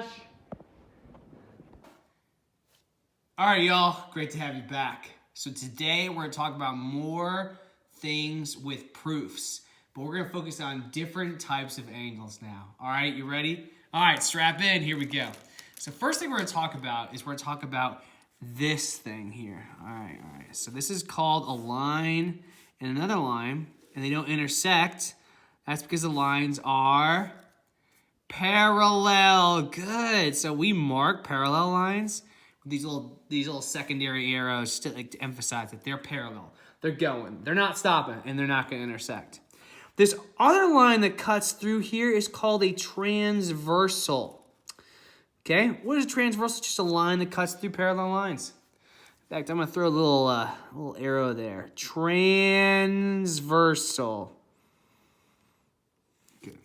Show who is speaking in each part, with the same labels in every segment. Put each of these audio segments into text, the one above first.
Speaker 1: Josh. All right, y'all. Great to have you back. So today we're going to talk about more things with proofs, but we're going to focus on different types of angles now. All right, you ready? All right, strap in. Here we go. So first thing we're going to talk about is we're going to talk about this thing here. All right. So this is called a line and another line, and they don't intersect. That's because the lines are parallel. Good. So we mark parallel lines with these little secondary arrows to emphasize that they're parallel. They're going. They're not stopping, and they're not going to intersect. This other line that cuts through here is called a transversal. Okay, what is a transversal? It's just a line that cuts through parallel lines. In fact, I'm going to throw a little arrow there. Transversal. Good.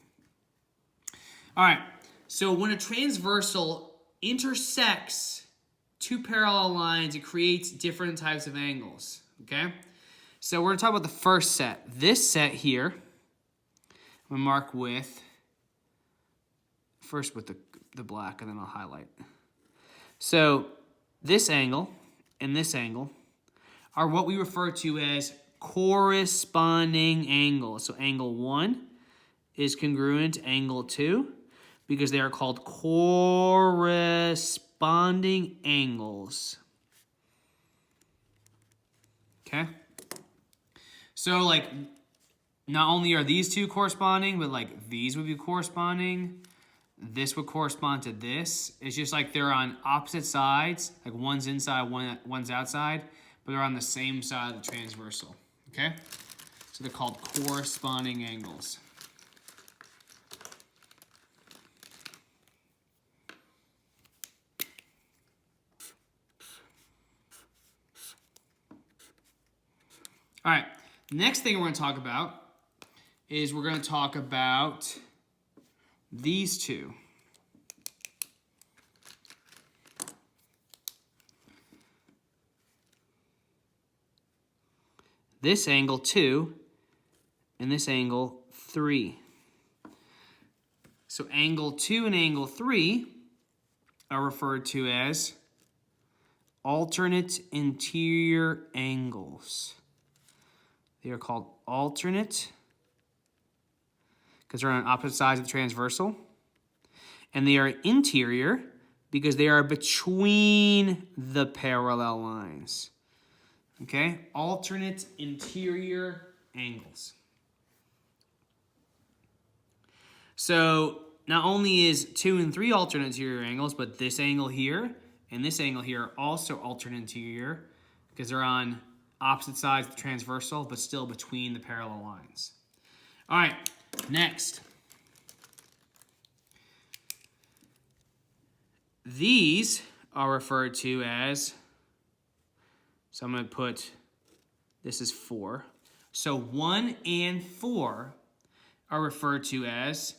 Speaker 1: All right, so when a transversal intersects two parallel lines, it creates different types of angles, okay? So we're going to talk about the first set. This set here, I'm going to mark with, first with the black, and then I'll highlight. So this angle and this angle are what we refer to as corresponding angles. So angle 1 is congruent to angle 2 because they are called corresponding angles. Okay? So like not only are these two corresponding, but like these would be corresponding. This would correspond to this. It's just like they're on opposite sides. Like one's inside, one's outside, but they're on the same side of the transversal. Okay? So they're called corresponding angles. All right. Next thing we're going to talk about is we're going to talk about these two. This angle 2 and this angle 3. So angle 2 and angle 3 are referred to as alternate interior angles. They are called alternate because they're on opposite sides of the transversal. And they are interior because they are between the parallel lines. Okay? Alternate interior angles. So not only is 2 and 3 alternate interior angles, but this angle here and this angle here are also alternate interior because they're on opposite sides of the transversal, but still between the parallel lines. All right, next. These are referred to as, so I'm going to put, this is 4. So 1 and 4 are referred to as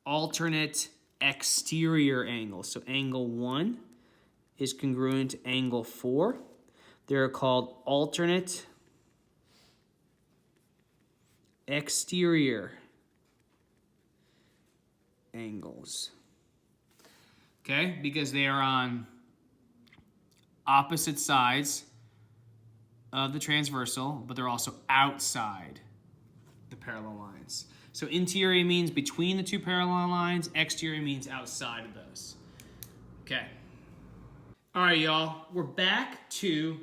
Speaker 1: alternate exterior angles. So angle 1 is congruent to angle 4. They're called alternate exterior angles. Okay, because they are on opposite sides of the transversal, but they're also outside the parallel lines. So interior means between the two parallel lines, exterior means outside of those. Okay. All right, y'all, we're back to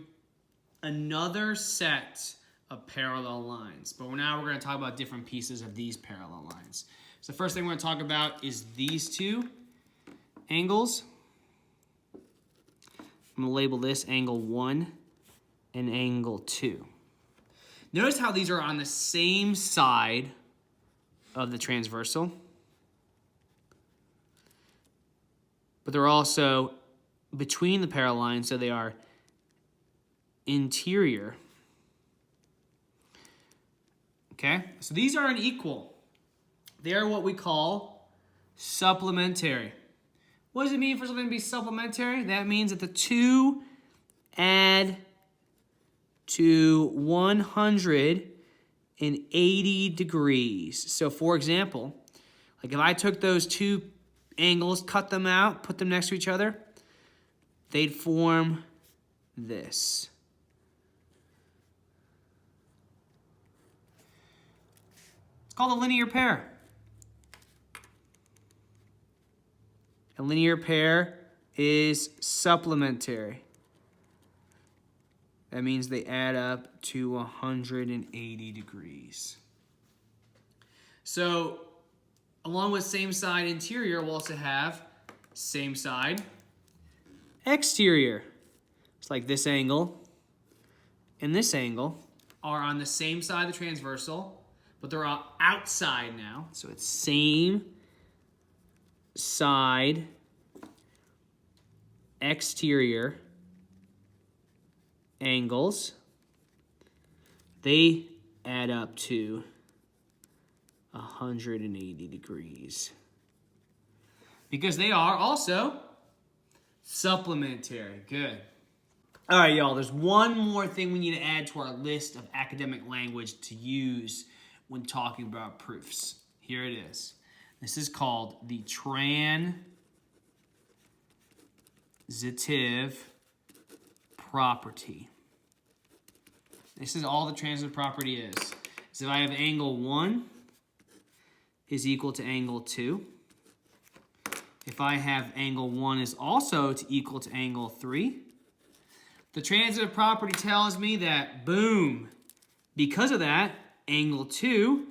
Speaker 1: another set of parallel lines, but now we're going to talk about different pieces of these parallel lines. So the first thing we're going to talk about is these two angles. I'm going to label this angle 1 and angle 2. Notice how these are on the same side of the transversal, but they're also between the parallel lines, so they are interior. Okay, so these are unequal. They are what we call supplementary. What does it mean for something to be supplementary? That means that the two add to 180 degrees. So for example, like if I took those two angles, cut them out, put them next to each other, they'd form this. It's called a linear pair. A linear pair is supplementary. That means they add up to 180 degrees. So, along with same side interior, we'll also have same side exterior. It's like this angle and this angle are on the same side of the transversal, but they're all outside now. So it's same side exterior angles. They add up to 180 degrees. Because they are also supplementary. Good. All right, y'all, there's one more thing we need to add to our list of academic language to use when talking about proofs. Here it is. This is called the transitive property. This is all the transitive property is. So if I have angle 1 is equal to angle 2. If I have angle 1 is also equal to angle 3. The transitive property tells me that, boom, because of that, angle 2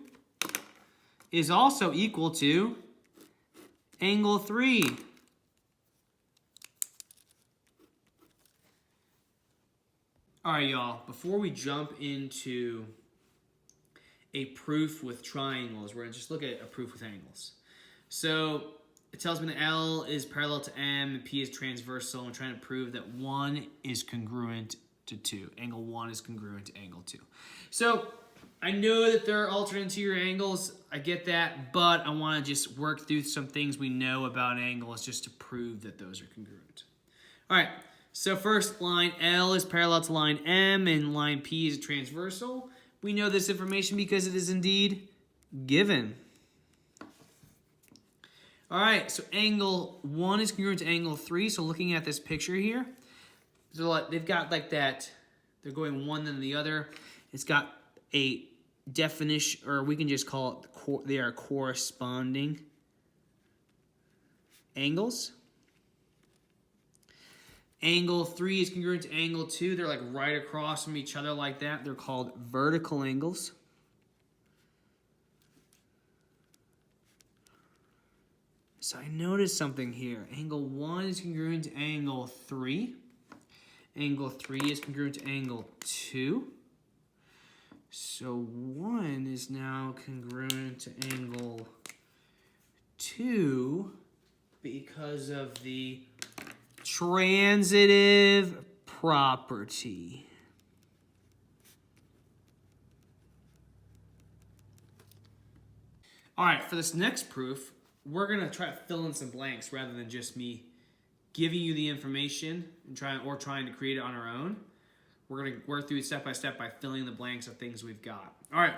Speaker 1: is also equal to angle 3. All right, y'all, before we jump into a proof with triangles, we're going to just look at a proof with angles. So it tells me that L is parallel to M and P is transversal. I'm trying to prove that 1 is congruent to 2. Angle 1 is congruent to angle 2. So I know that there are alternate interior angles. I get that, but I want to just work through some things we know about angles just to prove that those are congruent. All right, so first, line L is parallel to line M and line P is transversal. We know this information because it is indeed given. All right, so angle 1 is congruent to angle 3. So looking at this picture here, so they've got like that, they're going one then the other. It's got a definition, or we can just call it, they are corresponding angles. Angle 3 is congruent to angle 2. They're like right across from each other like that. They're called vertical angles. So I noticed something here. Angle 1 is congruent to angle 3. Angle 3 is congruent to angle 2. So 1 is now congruent to angle 2 because of the transitive property. All right, for this next proof, we're going to try to fill in some blanks rather than just me giving you the information and trying to create it on our own. We're going to work through it step by step by filling the blanks of things we've got. All right,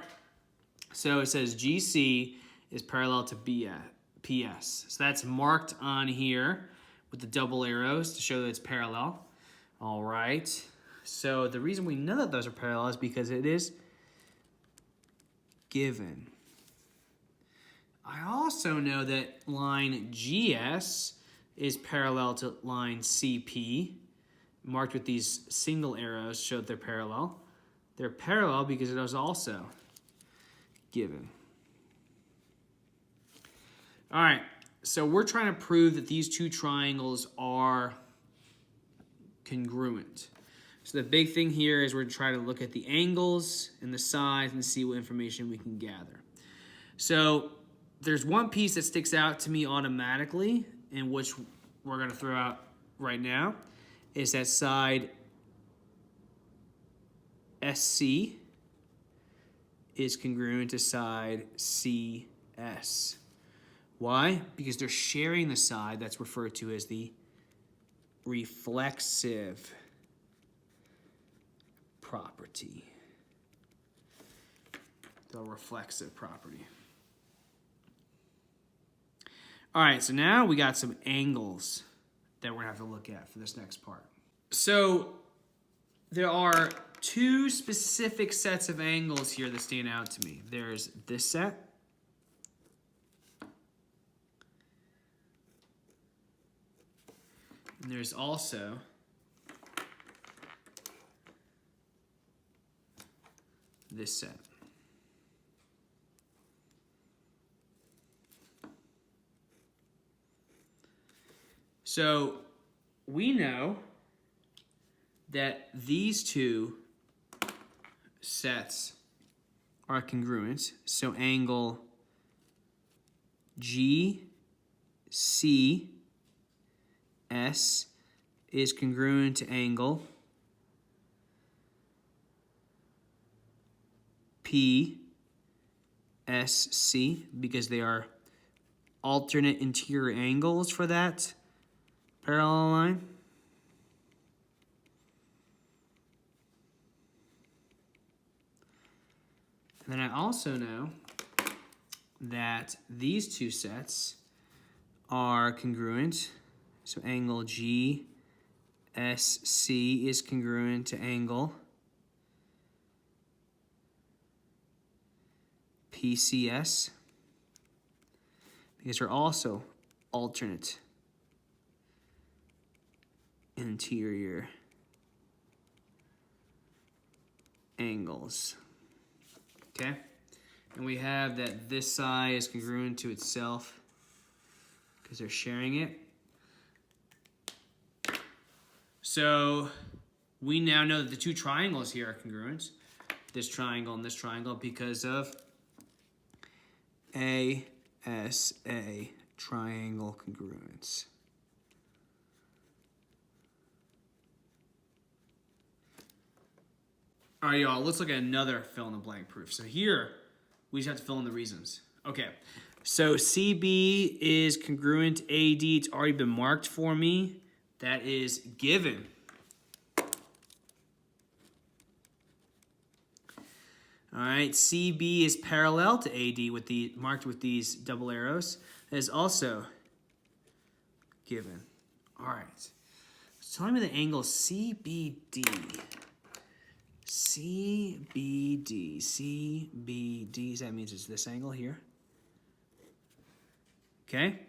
Speaker 1: so it says GC is parallel to PS. So that's marked on here with the double arrows to show that it's parallel. All right, so the reason we know that those are parallel is because it is given. I also know that line GS is parallel to line CP, marked with these single arrows show that they're parallel. They're parallel because it was also given. All right, so we're trying to prove that these two triangles are congruent. So the big thing here is we're trying to look at the angles and the sides and see what information we can gather. So there's one piece that sticks out to me automatically, and which we're going to throw out right now, is that side SC is congruent to side CS. Why? Because they're sharing the side that's referred to as the reflexive property. The reflexive property. All right, so now we got some angles that we're gonna have to look at for this next part. So there are two specific sets of angles here that stand out to me. There's this set, and there's also this set. So we know that these two sets are congruent. So angle GCS is congruent to angle PSC because they are alternate interior angles for that parallel line. And then I also know that these two sets are congruent. So angle GSC is congruent to angle PCS because they're also alternate interior angles. Okay? And we have that this side is congruent to itself because they're sharing it. So we now know that the two triangles here are congruent, this triangle and this triangle, because of ASA, triangle congruence. All right, y'all, let's look at another fill-in-the-blank proof. So here, we just have to fill in the reasons. Okay, so CB is congruent to AD. It's already been marked for me. That is given. All right, CB is parallel to AD with the marked with these double arrows. That is also given. All right, so tell me the angle CBD. CBD, so that means it's this angle here. Okay?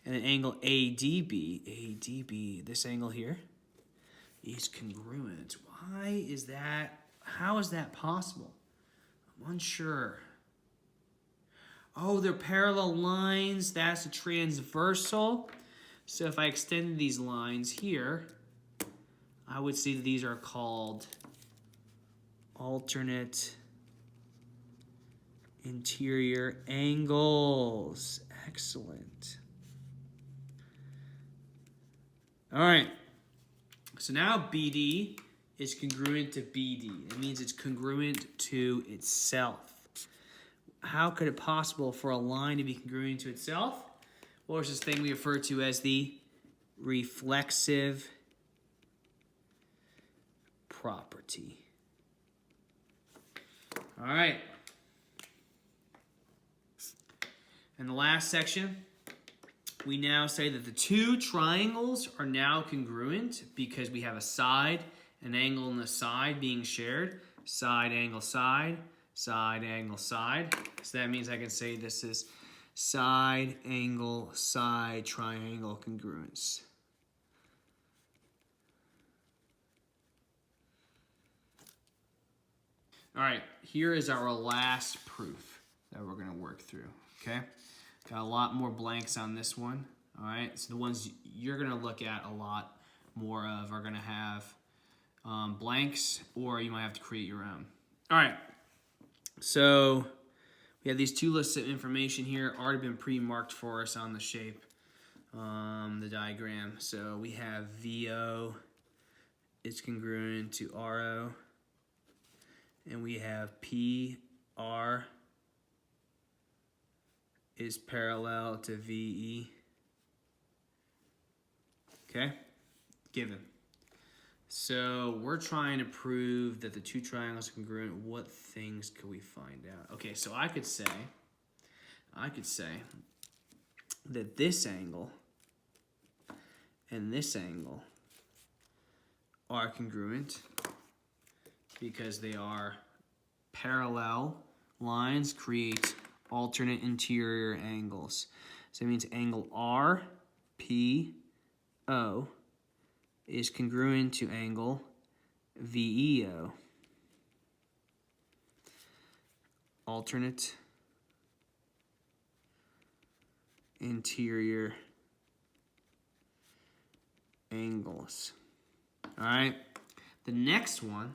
Speaker 1: And an angle ADB, this angle here, is congruent. Why is that? How is that possible? I'm unsure. Oh, they're parallel lines. That's a transversal. So if I extended these lines here, I would see that these are called alternate interior angles. Excellent. All right. So now BD is congruent to BD. It means it's congruent to itself. How could it possible for a line to be congruent to itself? Well, there's this thing we refer to as the reflexive property. All right. In the last section, we now say that the two triangles are now congruent because we have a side, an angle and a side being shared. Side, angle, side, side, angle, side. So that means I can say this is side, angle, side, triangle congruence. All right, here is our last proof that we're going to work through, okay? Got a lot more blanks on this one, all right? So the ones you're going to look at a lot more of are going to have blanks, or you might have to create your own. All right, so we have these two lists of information here already been pre-marked for us on the shape, the diagram. So we have VO is congruent to RO. And we have PR is parallel to VE. Okay? Given. So we're trying to prove that the two triangles are congruent. What things could we find out? Okay, so I could say that this angle and this angle are congruent because they are parallel lines create alternate interior angles. So it means angle RPO is congruent to angle VEO. Alternate interior angles. All right, the next one,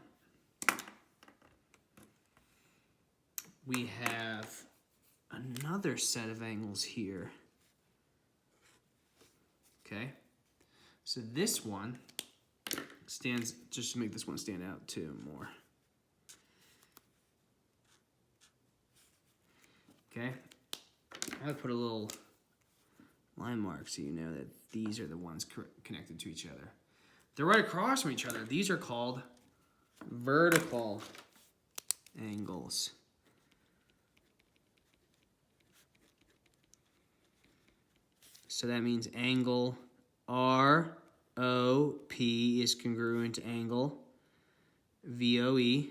Speaker 1: we have another set of angles here. Okay, so this one stands, just to make this one stand out too more. Okay, I would put a little line mark so you know that these are the ones connected to each other. They're right across from each other. These are called vertical angles. So that means angle ROP is congruent to angle VOE.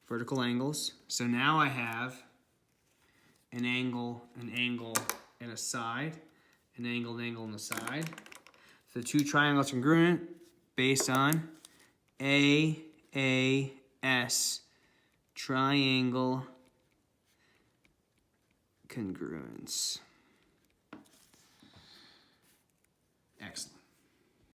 Speaker 1: Vertical angles. So now I have an angle, and a side, an angle, and a side. So the two triangles are congruent based on AAS, triangle congruence. Excellent.